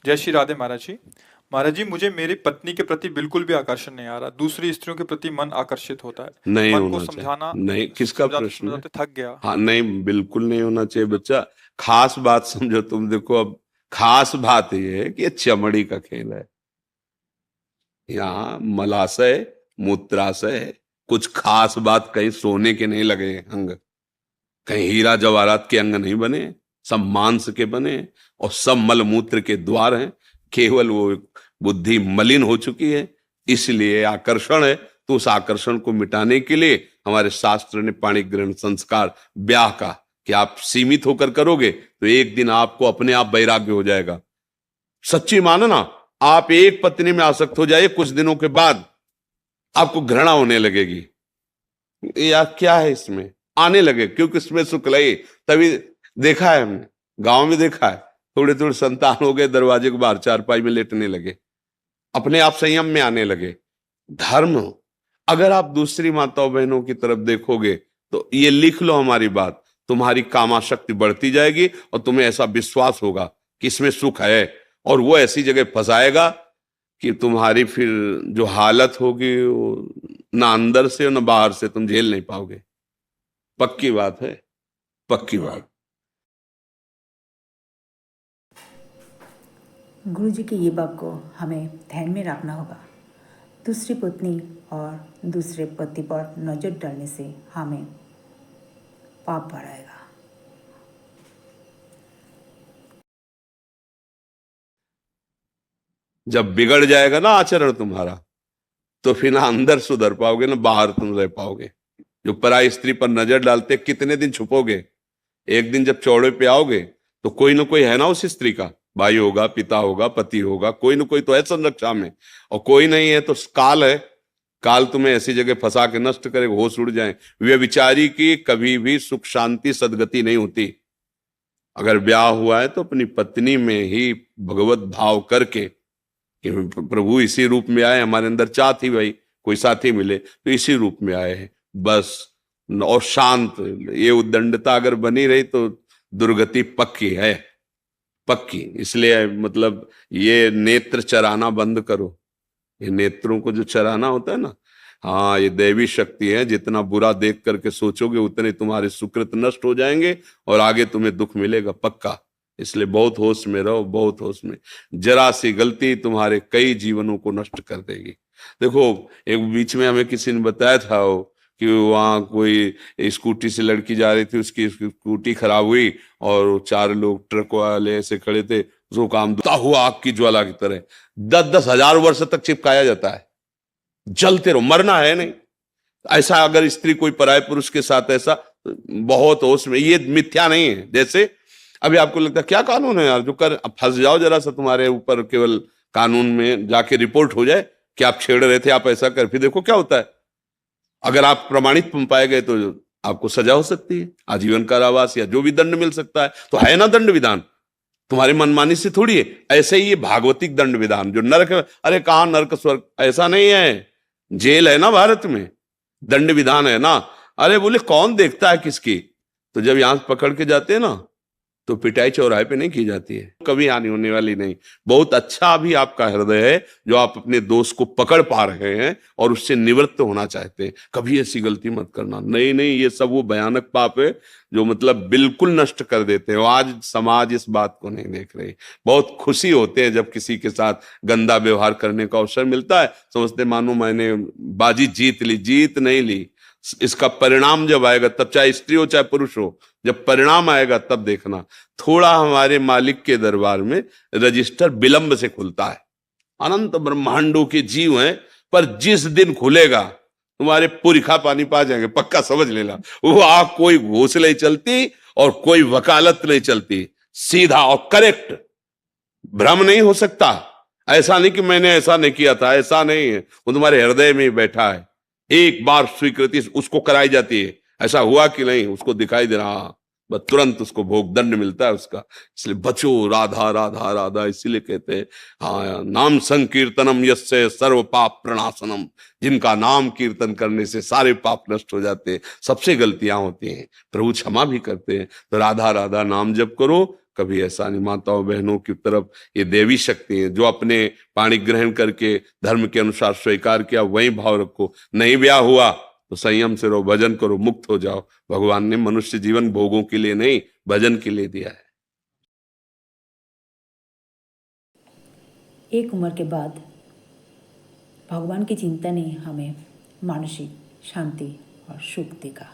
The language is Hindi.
जय श्री राधे महाराज जी। महाराज जी, मुझे मेरी पत्नी के प्रति बिल्कुल भी आकर्षण नहीं आ रहा। दूसरी स्त्रियों के प्रति मन आकर्षित होता है। नहीं मन को होना चाहिए। समझाना नहीं, किसका समझाते प्रश्न है? समझाते थक गया। हाँ, नहीं, बिल्कुल नहीं होना चाहिए बच्चा। खास बात समझो तुम। देखो, अब खास बात ये है कि ये चमड़ी का खेल है। यहाँ मलाशय, मूत्राशय है। कुछ खास बात कहीं सोने के नहीं लगे हैं अंग, कहीं हीरा जवाहरात के अंग नहीं बने, सब मांस के बने और सब मलमूत्र के द्वार हैं। केवल वो बुद्धि मलिन हो चुकी है, इसलिए आकर्षण है। तो उस आकर्षण को मिटाने के लिए हमारे शास्त्र ने पाणिग्रहण ग्रहण संस्कार ब्याह का कि आप सीमित होकर करोगे तो एक दिन आपको अपने आप वैराग्य हो जाएगा। सच्ची मानना, आप एक पत्नी में आसक्त हो जाइए, कुछ दिनों के बाद आपको घृणा होने लगेगी। यार क्या है इसमें, आने लगे, क्योंकि इसमें सुख लगे। तभी देखा है हमने, गांव में देखा है, थोड़े थोड़े संतान हो गए, दरवाजे के बाहर चारपाई में लेटने लगे, अपने आप संयम में आने लगे। धर्म, अगर आप दूसरी माताओं बहनों की तरफ देखोगे तो ये लिख लो हमारी बात, तुम्हारी कामाशक्ति बढ़ती जाएगी और तुम्हें ऐसा विश्वास होगा कि इसमें सुख है, और वो ऐसी जगह फंसाएगा कि तुम्हारी फिर जो हालत होगी वो ना अंदर से ना बाहर से तुम झेल नहीं पाओगे। पक्की बात है, पक्की बात। गुरु जी की ये बात को हमें ध्यान में रखना होगा। दूसरी पत्नी और दूसरे पति पर नजर डालने से हमें पाप बढ़ाएगा। जब बिगड़ जाएगा ना आचरण तुम्हारा, तो फिर ना अंदर सुधर पाओगे ना बाहर तुम रह पाओगे। जो पराई स्त्री पर नजर डालते, कितने दिन छुपोगे? एक दिन जब चौड़े पे आओगे तो कोई ना कोई है ना उस स्त्री का, भाई होगा, पिता होगा, पति होगा, कोई ना कोई तो है संरक्षा में। और कोई नहीं है तो काल है। काल तुम्हें ऐसी जगह फंसा के नष्ट करे, होश उड़ जाए। व्यभिचारी की कभी भी सुख शांति सदगति नहीं होती। अगर ब्याह हुआ है तो अपनी पत्नी में ही भगवत भाव करके कि प्रभु इसी रूप में आए, हमारे अंदर चाह थी भाई कोई साथी मिले तो इसी रूप में आए हैं बस। और शांत, ये उद्दंडता अगर बनी रही तो दुर्गति पक्की है, पक्की। इसलिए मतलब ये नेत्र चराना बंद करो। ये नेत्रों को जो चराना होता है ना, हाँ, ये दैवी शक्ति है। जितना बुरा देख करके सोचोगे उतने तुम्हारे सुकृत नष्ट हो जाएंगे और आगे तुम्हें दुख मिलेगा पक्का। इसलिए बहुत होश में रहो, बहुत होश में। जरा सी गलती तुम्हारे कई जीवनों को नष्ट कर देगी। देखो, एक बीच में हमें किसी ने बताया था कि वहां कोई स्कूटी से लड़की जा रही थी, उसकी स्कूटी खराब हुई और 4 लोग ट्रक वाले ऐसे खड़े थे, उसको काम हुआ आग की ज्वाला की तरह 10-10 हजार वर्ष तक चिपकाया जाता है। जलते रहो, मरना है नहीं। ऐसा अगर स्त्री कोई पराये पुरुष के साथ ऐसा, बहुत होश में, ये मिथ्या नहीं है। जैसे अभी आपको लगता है क्या कानून है यार, जो कर फंस जाओ जरा सा, तुम्हारे ऊपर केवल कानून में जाके रिपोर्ट हो जाए कि आप छेड़ रहे थे, आप ऐसा कर, फिर देखो क्या होता है। अगर आप प्रमाणित पाए गए तो आपको सजा हो सकती है, आजीवन कारावास या जो भी दंड मिल सकता है। तो है ना दंड विधान, तुम्हारी मनमानी से थोड़ी है। ऐसे ही ये भागवतिक दंड विधान जो नरक, अरे कहां नरक स्वर्ग, ऐसा नहीं है। जेल है ना भारत में, दंड विधान है ना। अरे बोले कौन देखता है किसकी, तो जब यहां पकड़ के जाते हैं ना तो पिटाई चौराहे पे नहीं की जाती है, कभी हानि होने वाली नहीं। बहुत अच्छा भी आपका हृदय है जो आप अपने दोस्त को पकड़ पा रहे हैं और उससे निवृत्त होना चाहते हैं। कभी ऐसी गलती मत करना। नहीं नहीं, ये सब वो भयानक पाप है जो मतलब बिल्कुल नष्ट कर देते हैं। आज समाज इस बात को नहीं देख रहे। बहुत खुशी होते हैं जब किसी के साथ गंदा व्यवहार करने का अवसर मिलता है, समझते मानो मैंने बाजी जीत ली। जीत नहीं ली, इसका परिणाम जब आएगा तब, चाहे स्त्री हो चाहे पुरुष हो, जब परिणाम आएगा तब देखना। थोड़ा हमारे मालिक के दरबार में रजिस्टर विलंब से खुलता है। अनंत ब्रह्मांडों के जीव हैं, पर जिस दिन खुलेगा तुम्हारे पुरखा पानी पा जाएंगे, पक्का समझ लेना। वो आग कोई घूस नहीं चलती और कोई वकालत नहीं चलती, सीधा और करेक्ट। भ्रम नहीं हो सकता। ऐसा नहीं कि मैंने ऐसा नहीं किया था, ऐसा नहीं है। वो तुम्हारे हृदय में ही बैठा है। एक बार स्वीकृति उसको कराई जाती है, ऐसा हुआ कि नहीं उसको दिखाई दे रहा, बस तुरंत उसको भोग दंड मिलता है उसका। इसलिए बचो, राधा राधा राधा इसीलिए कहते हैं। हाँ, नाम संकीर्तनम यस्य सर्व पाप प्रणाशनम। जिनका नाम कीर्तन करने से सारे पाप नष्ट हो जाते हैं। सबसे गलतियां होती हैं, प्रभु क्षमा भी करते हैं। तो राधा राधा नाम जप करो, कभी ऐसा नहीं। माताओं बहनों की तरफ ये देवी शक्ति है, जो अपने पाणी ग्रहण करके धर्म के अनुसार स्वीकार किया वही भाव रखो। नहीं ब्याह हुआ तो संयम से रहो, भजन करो, मुक्त हो जाओ। भगवान ने मनुष्य जीवन भोगों के लिए नहीं, भजन के लिए दिया है। एक उम्र के बाद भगवान की चिंता ने हमें मानसिक शांति और सुख देगा।